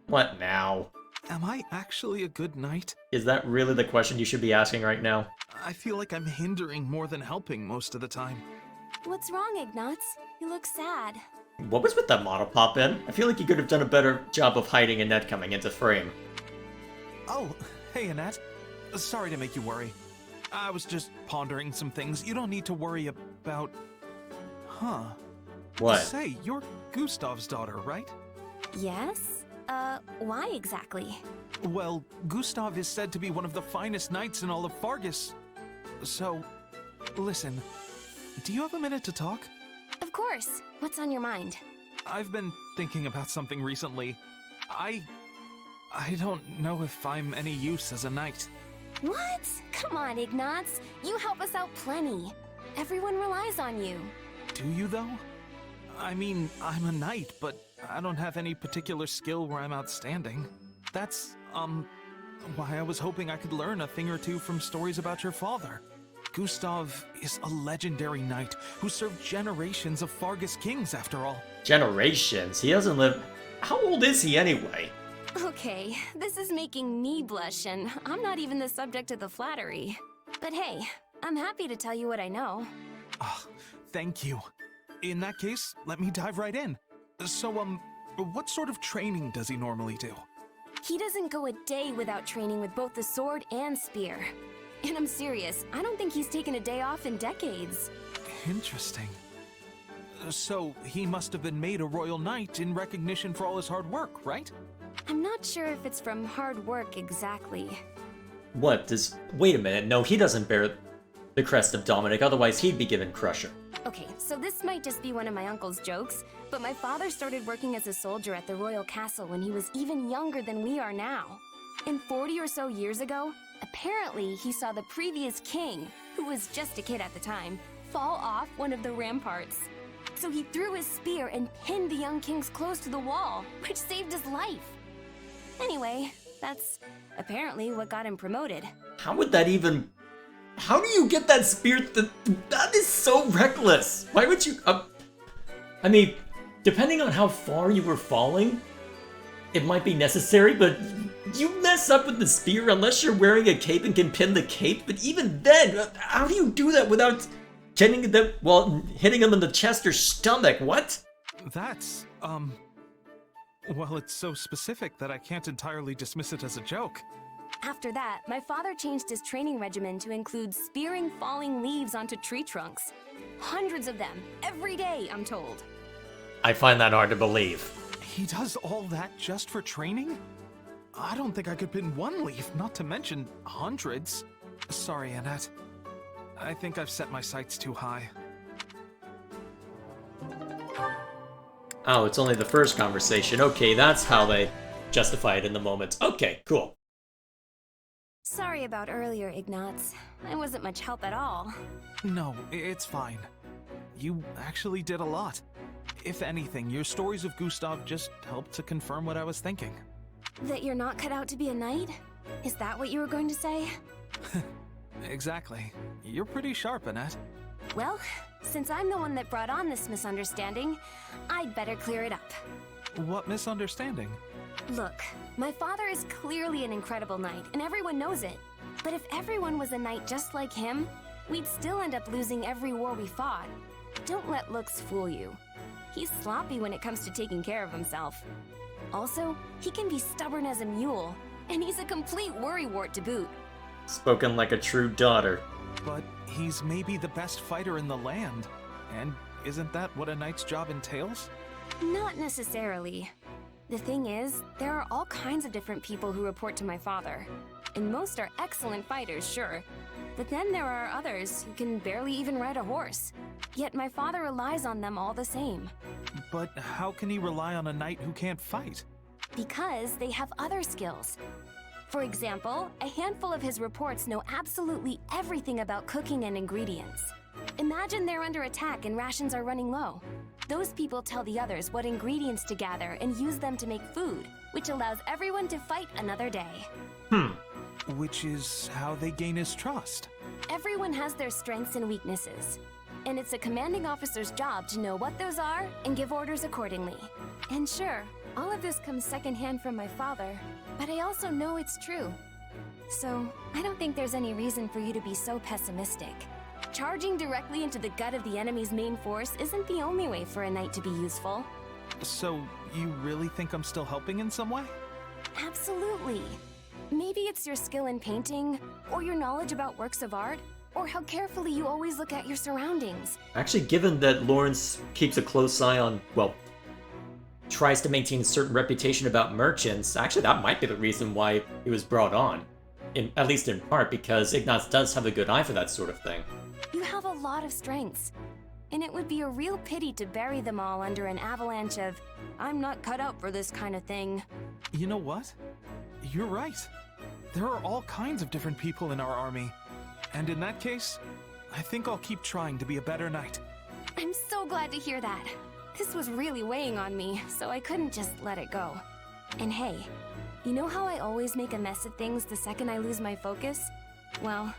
What now?
Am I actually a good knight?
Is that really the question you should be asking right now?
I feel like I'm hindering more than helping most of the time.
What's wrong, Ignatz? You look sad.
What was with that model pop in? I feel like you could have done a better job of hiding Annette coming into frame.
Oh, hey Annette. Sorry to make you worry. I was just pondering some things. You don't need to worry about... Huh.
What?
Say, you're Gustav's daughter, right?
Yes? Why exactly?
Well, Gustav is said to be one of the finest knights in all of Fargus. So, listen, do you have a minute to talk?
Of course. What's on your mind?
I've been thinking about something recently. I don't know if I'm any use as a knight.
What? Come on, Ignatz. You help us out plenty. Everyone relies on you.
Do you, though? I mean, I'm a knight, but I don't have any particular skill where I'm outstanding. That's, why I was hoping I could learn a thing or two from stories about your father. Gustav is a legendary knight who served generations of Fargus kings, after all.
Generations? He doesn't live... How old is he anyway?
Okay, this is making me blush, and I'm not even the subject of the flattery. But hey, I'm happy to tell you what I know.
Ah, thank you. In that case, let me dive right in. So, what sort of training does he normally do?
He doesn't go a day without training with both the sword and spear. And I'm serious, I don't think he's taken a day off in decades.
Interesting. So, he must have been made a royal knight in recognition for all his hard work, right?
I'm not sure if it's from hard work exactly.
What, does... Wait a minute, no, he doesn't bear the crest of Dominic, otherwise he'd be given Crusher.
Okay, so this might just be one of my uncle's jokes, but my father started working as a soldier at the royal castle when he was even younger than we are now. And 40 or so years ago, apparently he saw the previous king, who was just a kid at the time, fall off one of the ramparts. So he threw his spear and pinned the young king's clothes to the wall, which saved his life. Anyway, that's apparently what got him promoted.
How would that even... How do you get that spear? That is so reckless. Why would you... I mean, depending on how far you were falling, it might be necessary, but you mess up with the spear unless you're wearing a cape and can pin the cape. But even then, how do you do that without hitting them, well, hitting them in the chest or stomach? What?
That's, well, it's so specific that I can't entirely dismiss it as a joke.
After that, my father changed his training regimen to include spearing falling leaves onto tree trunks. Hundreds of them, every day, I'm told.
I find that hard to believe.
He does all that just for training? I don't think I could pin one leaf, not to mention hundreds. Sorry, Annette. I think I've set my sights too high.
Oh, it's only the first conversation. Okay, that's how they justify it in the moment. Okay, cool.
Sorry about earlier, Ignatz. I wasn't much help at all.
No, it's fine. You actually did a lot. If anything, your stories of Gustav just helped to confirm what I was thinking.
That you're not cut out to be a knight? Is that what you were going to say?
Exactly. You're pretty sharp, Annette.
Well, since I'm the one that brought on this misunderstanding, I'd better clear it up.
What misunderstanding?
Look, my father is clearly an incredible knight, and everyone knows it. But if everyone was a knight just like him, we'd still end up losing every war we fought. Don't let looks fool you. He's sloppy when it comes to taking care of himself. Also, he can be stubborn as a mule, and he's a complete worrywart to boot.
Spoken like a true daughter.
But he's maybe the best fighter in the land. And isn't that what a knight's job entails?
Not necessarily. The thing is, there are all kinds of different people who report to my father. And most are excellent fighters, sure. But then there are others who can barely even ride a horse. Yet my father relies on them all the same.
But how can he rely on a knight who can't fight?
Because they have other skills. For example, a handful of his reports know absolutely everything about cooking and ingredients. Imagine they're under attack and rations are running low. Those people tell the others what ingredients to gather and use them to make food, which allows everyone to fight another day.
Which is how they gain his trust.
Everyone has their strengths and weaknesses. And it's a commanding officer's job to know what those are and give orders accordingly. And sure, all of this comes secondhand from my father, but I also know it's true. So, I don't think there's any reason for you to be so pessimistic. Charging directly into the gut of the enemy's main force isn't the only way for a knight to be useful.
So, you really think I'm still helping in some way?
Absolutely. Maybe it's your skill in painting, or your knowledge about works of art, or how carefully you always look at your surroundings.
Actually, given that Lawrence keeps a close eye on, well, tries to maintain a certain reputation about merchants, actually that might be the reason why he was brought on. At least in part, because Ignatz does have a good eye for that sort of thing.
You have a lot of strengths, and it would be a real pity to bury them all under an avalanche of, I'm not cut out for this kind of thing.
You know what? You're right. There are all kinds of different people in our army. And in that case, I think I'll keep trying to be a better knight.
I'm so glad to hear that. This was really weighing on me, so I couldn't just let it go. And hey, you know how I always make a mess of things the second I lose my focus? Well,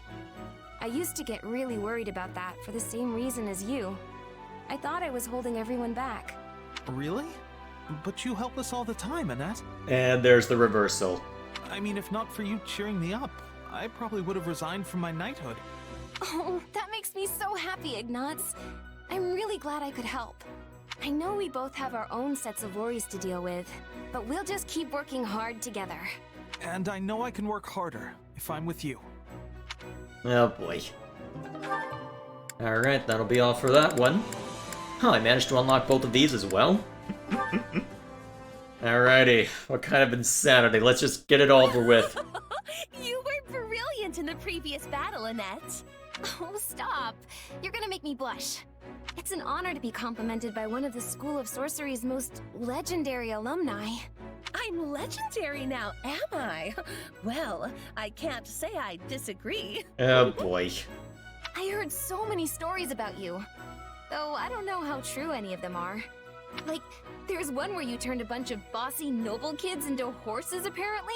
I used to get really worried about that for the same reason as you. I thought I was holding everyone back.
Really? But you help us all the time, Annette.
And there's the reversal.
I mean, if not for you cheering me up, I probably would have resigned from my knighthood.
Oh, that makes me so happy, Ignatz. I'm really glad I could help. I know we both have our own sets of worries to deal with, but we'll just keep working hard together.
And I know I can work harder if I'm with you.
Oh boy. Alright, that'll be all for that one. Oh, I managed to unlock both of these as well. Alrighty, what kind of insanity? Let's just get it over with.
You were brilliant in the previous battle, Annette.
Oh, stop. You're gonna make me blush. It's an honor to be complimented by one of the School of Sorcery's most legendary alumni.
I'm legendary now, am I? Well, I can't say I disagree.
Oh boy.
I heard so many stories about you. Though I don't know how true any of them are. Like, there's one where you turned a bunch of bossy noble kids into horses, apparently?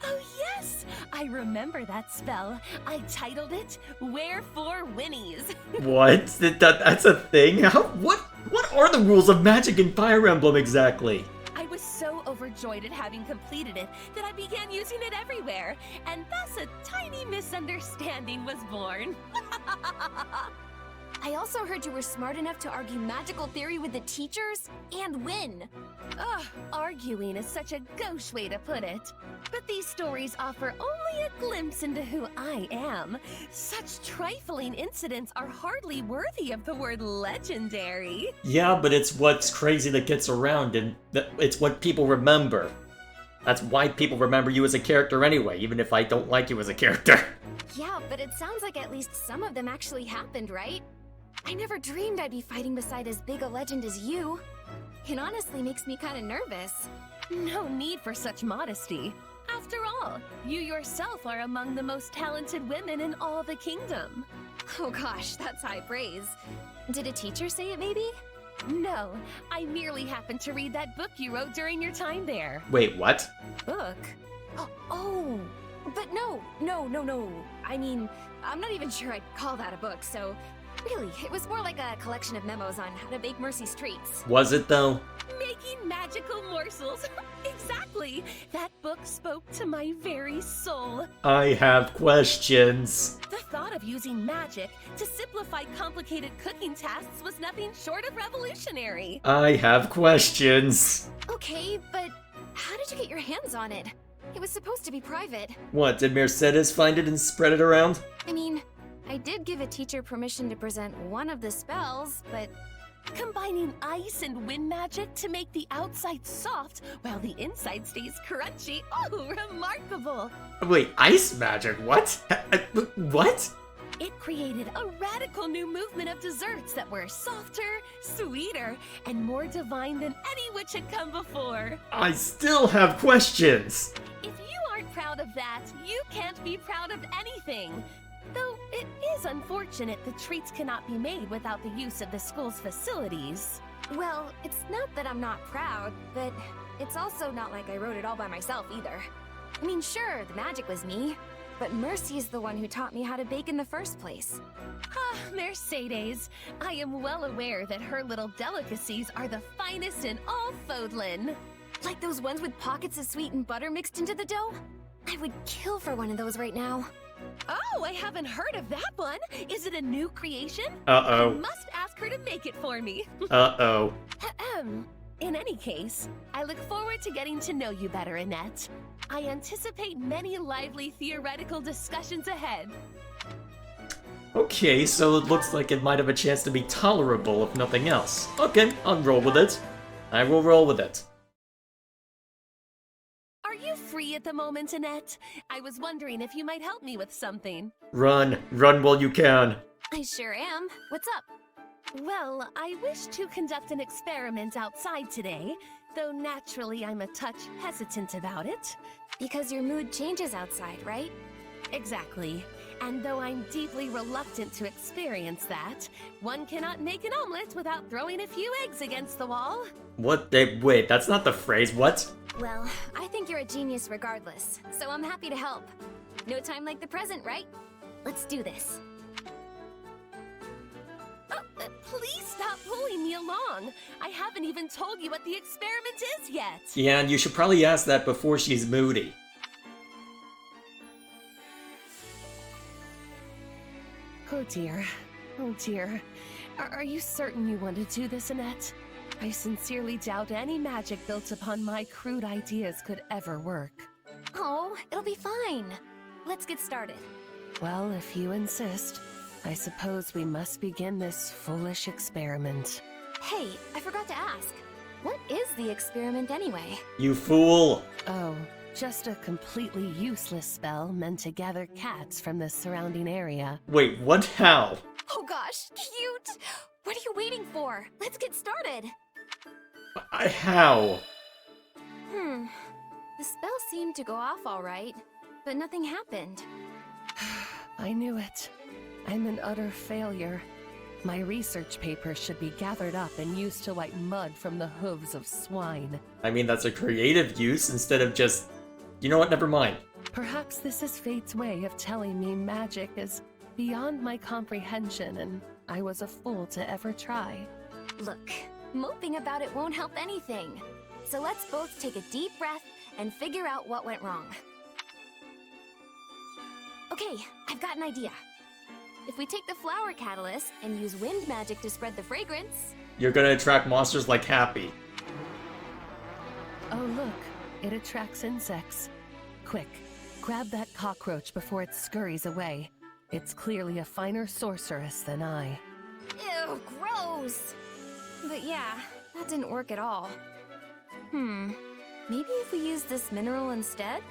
Oh yes! I remember that spell. I titled it, Wherefore Winnies.
What? That's a thing? What are the rules of magic in Fire Emblem exactly?
I was so overjoyed at having completed it that I began using it everywhere, and thus a tiny misunderstanding was born.
I also heard you were smart enough to argue magical theory with the teachers and win.
Ugh, arguing is such a gauche way to put it. But these stories offer only a glimpse into who I am. Such trifling incidents are hardly worthy of the word legendary.
Yeah, but it's what's crazy that gets around, and it's what people remember. That's why people remember you as a character anyway, even if I don't like you as a character.
Yeah, but it sounds like at least some of them actually happened, right? I never dreamed I'd be fighting beside as big a legend as you. It honestly makes me kind of nervous.
No need for such modesty. After all, you yourself are among the most talented women in all the kingdom.
Oh gosh, that's high praise. Did a teacher say it maybe?
No, I merely happened to read that book you wrote during your time there.
Wait, what?
Book? Oh, but no. I mean, I'm not even sure I'd call that a book, so... Really, it was more like a collection of memos on how to bake Mercy's treats.
Was it though?
Making magical morsels. Exactly. That book spoke to my very soul.
I have questions.
The thought of using magic to simplify complicated cooking tasks was nothing short of revolutionary.
I have questions.
Okay, but how did you get your hands on it? It was supposed to be private.
What, did Mercedes find it and spread it around?
I mean, I did give a teacher permission to present one of the spells, but...
Combining ice and wind magic to make the outside soft while the inside stays crunchy. Oh, remarkable!
Wait, ice magic? What? What?
It created a radical new movement of desserts that were softer, sweeter, and more divine than any which had come before.
I still have questions.
If you aren't proud of that, you can't be proud of anything. Though it is unfortunate the treats cannot be made without the use of the school's facilities.
Well, it's not that I'm not proud, but it's also not like I wrote it all by myself either. I mean, sure, the magic was me, but Mercy is the one who taught me how to bake in the first place.
Ah, Mercedes, I am well aware that her little delicacies are the finest in all Fodlan.
Like those ones with pockets of sweetened butter mixed into the dough? I would kill for one of those right now.
Oh, I haven't heard of that one. Is it a new creation?
Uh-oh.
I must ask her to make it for me.
Uh-oh.
In any case, I look forward to getting to know you better, Annette. I anticipate many lively theoretical discussions ahead.
Okay, so it looks like it might have a chance to be tolerable, if nothing else. Okay, I'll roll with it. I will roll with it.
Are you free at the moment, Annette? I was wondering if you might help me with something.
Run while you can.
I sure am. What's up?
Well, I wish to conduct an experiment outside today, though naturally I'm a touch hesitant about it.
Because your mood changes outside, right?
Exactly. And though I'm deeply reluctant to experience that, one cannot make an omelet without throwing a few eggs against the wall.
What? Wait, that's not the phrase, what?
Well, I think you're a genius regardless, so I'm happy to help. No time like the present, right? Let's do this.
Please stop pulling me along. I haven't even told you what the experiment is yet.
Yeah, and you should probably ask that before she's moody.
Oh dear. Oh dear. Are you certain you want to do this, Annette? I sincerely doubt any magic built upon my crude ideas could ever work.
Oh, it'll be fine. Let's get started.
Well, if you insist, I suppose we must begin this foolish experiment.
Hey, I forgot to ask. What is the experiment anyway?
You fool!
Oh, just a completely useless spell meant to gather cats from the surrounding area.
Wait, what? How?
Oh gosh, cute! What are you waiting for? Let's get started!
How?
The spell seemed to go off all right, but nothing happened.
I knew it. I'm an utter failure. My research papers should be gathered up and used to wipe mud from the hooves of swine.
I mean, that's a creative use instead of just... You know what, never mind.
Perhaps this is fate's way of telling me magic is beyond my comprehension and I was a fool to ever try.
Look, moping about it won't help anything. So let's both take a deep breath and figure out what went wrong. Okay, I've got an idea. If we take the flower catalyst and use wind magic to spread the fragrance...
You're gonna attract monsters like Happy.
Oh look, it attracts insects. Quick, grab that cockroach before it scurries away. It's clearly a finer sorceress than I.
Ew, gross! But yeah, that didn't work at all. Maybe if we use this mineral instead?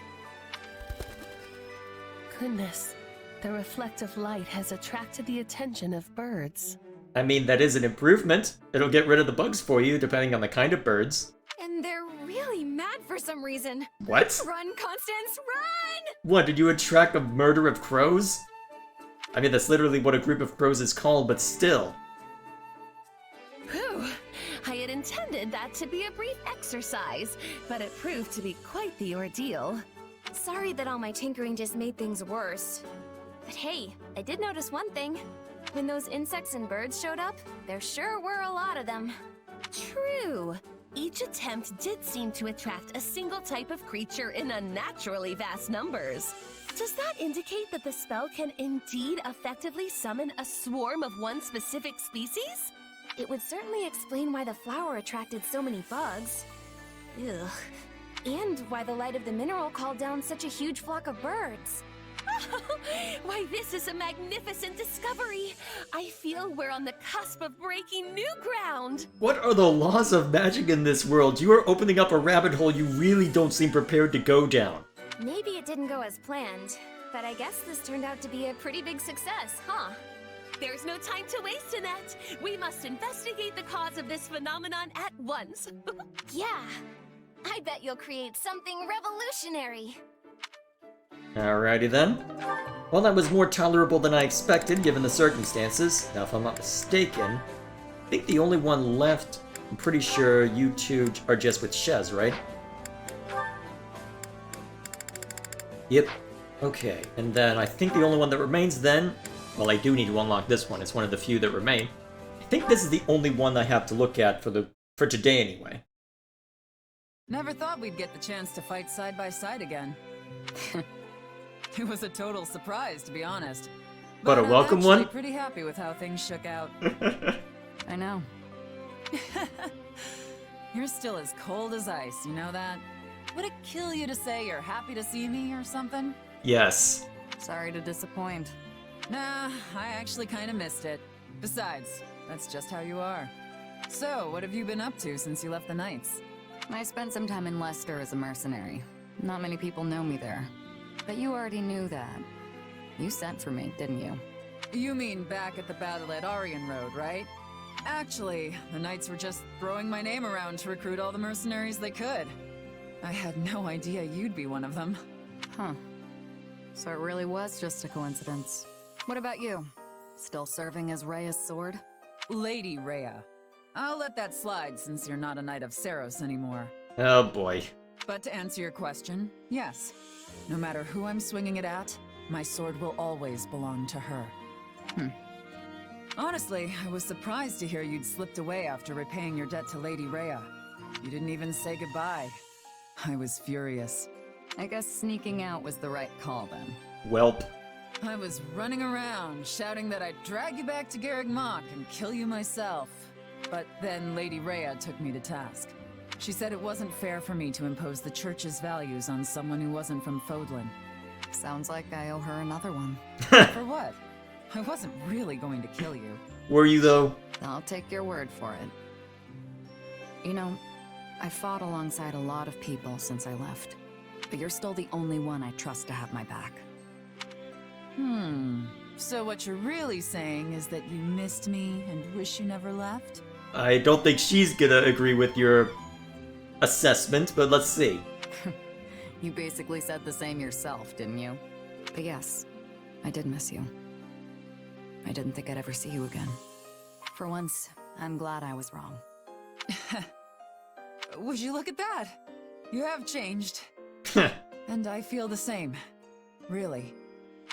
Goodness, the reflective light has attracted the attention of birds.
I mean, that is an improvement. It'll get rid of the bugs for you, depending on the kind of birds.
And they're really mad for some reason.
What?
Run, Constance, run!
What, did you attract a murder of crows? I mean, that's literally what a group of crows is called, but still.
Whew, I had intended that to be a brief exercise, but it proved to be quite the ordeal.
Sorry that all my tinkering just made things worse. But hey, I did notice one thing. When those insects and birds showed up, there sure were a lot of them.
True. Each attempt did seem to attract a single type of creature in unnaturally vast numbers. Does that indicate that the spell can indeed effectively summon a swarm of one specific species?
It would certainly explain why the flower attracted so many bugs. Ugh. And why the light of the mineral called down such a huge flock of birds.
Why, this is a magnificent discovery! I feel we're on the cusp of breaking new ground!
What are the laws of magic in this world? You are opening up a rabbit hole you really don't seem prepared to go down.
Maybe it didn't go as planned, but I guess this turned out to be a pretty big success, huh?
There's no time to waste, Annette! We must investigate the cause of this phenomenon at once!
Yeah! I bet you'll create something revolutionary!
Alrighty then. Well, that was more tolerable than I expected, given the circumstances. Now, if I'm not mistaken, I think the only one left, I'm pretty sure you two are just with Shez, right? Yep. Okay, and then I think the only one that remains then... Well, I do need to unlock this one. It's one of the few that remain. I think this is the only one I have to look at for today, anyway.
Never thought we'd get the chance to fight side by side again. It was a total surprise, to be honest.
But a welcome
I'm
one?
actually pretty happy with how things shook out. I know. You're still as cold as ice, you know that? Would it kill you to say you're happy to see me or something?
Yes.
Sorry to disappoint. Nah, I actually kind of missed it. Besides, that's just how you are. So, what have you been up to since you left the Knights?
I spent some time in Leicester as a mercenary. Not many people know me there. But you already knew that. You sent for me, didn't you?
You mean back at the battle at Aryan Road, right? Actually, the Knights were just throwing my name around to recruit all the mercenaries they could. I had no idea you'd be one of them.
Huh. So it really was just a coincidence. What about you? Still serving as Rhea's sword?
Lady Rhea. I'll let that slide since you're not a Knight of Saros anymore.
Oh boy.
But to answer your question, yes. No matter who I'm swinging it at, my sword will always belong to her. Honestly, I was surprised to hear you'd slipped away after repaying your debt to Lady Rhea. You didn't even say goodbye. I was furious.
I guess sneaking out was the right call then.
Welp.
I was running around, shouting that I'd drag you back to Garreg Mach and kill you myself. But then Lady Rhea took me to task. She said it wasn't fair for me to impose the church's values on someone who wasn't from Fodlan.
Sounds like I owe her another one.
For what? I wasn't really going to kill you.
Were you, though?
I'll take your word for it. You know, I fought alongside a lot of people since I left. But you're still the only one I trust to have my back.
So what you're really saying is that you missed me and wish you never left?
I don't think she's gonna agree with your assessment, but let's see.
You basically said the same yourself, didn't you? But yes, I did miss you.
I didn't think I'd ever see you again. For once, I'm glad I was wrong. Would you look at that? You have changed. And I feel the same. Really.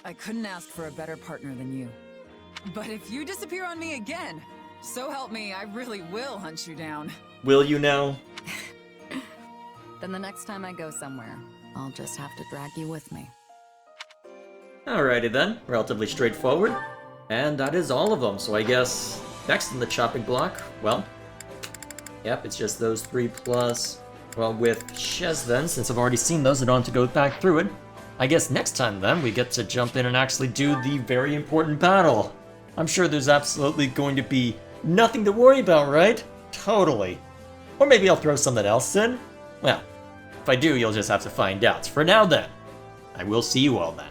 I couldn't ask for a better partner than you. But if you disappear on me again, so help me, I really will hunt you down.
Will you now?
Then the next time I go somewhere, I'll just have to drag you with me.
Alrighty then, relatively straightforward. And that is all of them, so I guess next in the chopping block, well, yep, it's just those three plus, well, with Shez then, since I've already seen those, I don't have to go back through it. I guess next time then, we get to jump in and actually do the very important battle. I'm sure there's absolutely going to be nothing to worry about, right? Totally. Or maybe I'll throw something else in? Well, if I do, you'll just have to find out. For now then, I will see you all then.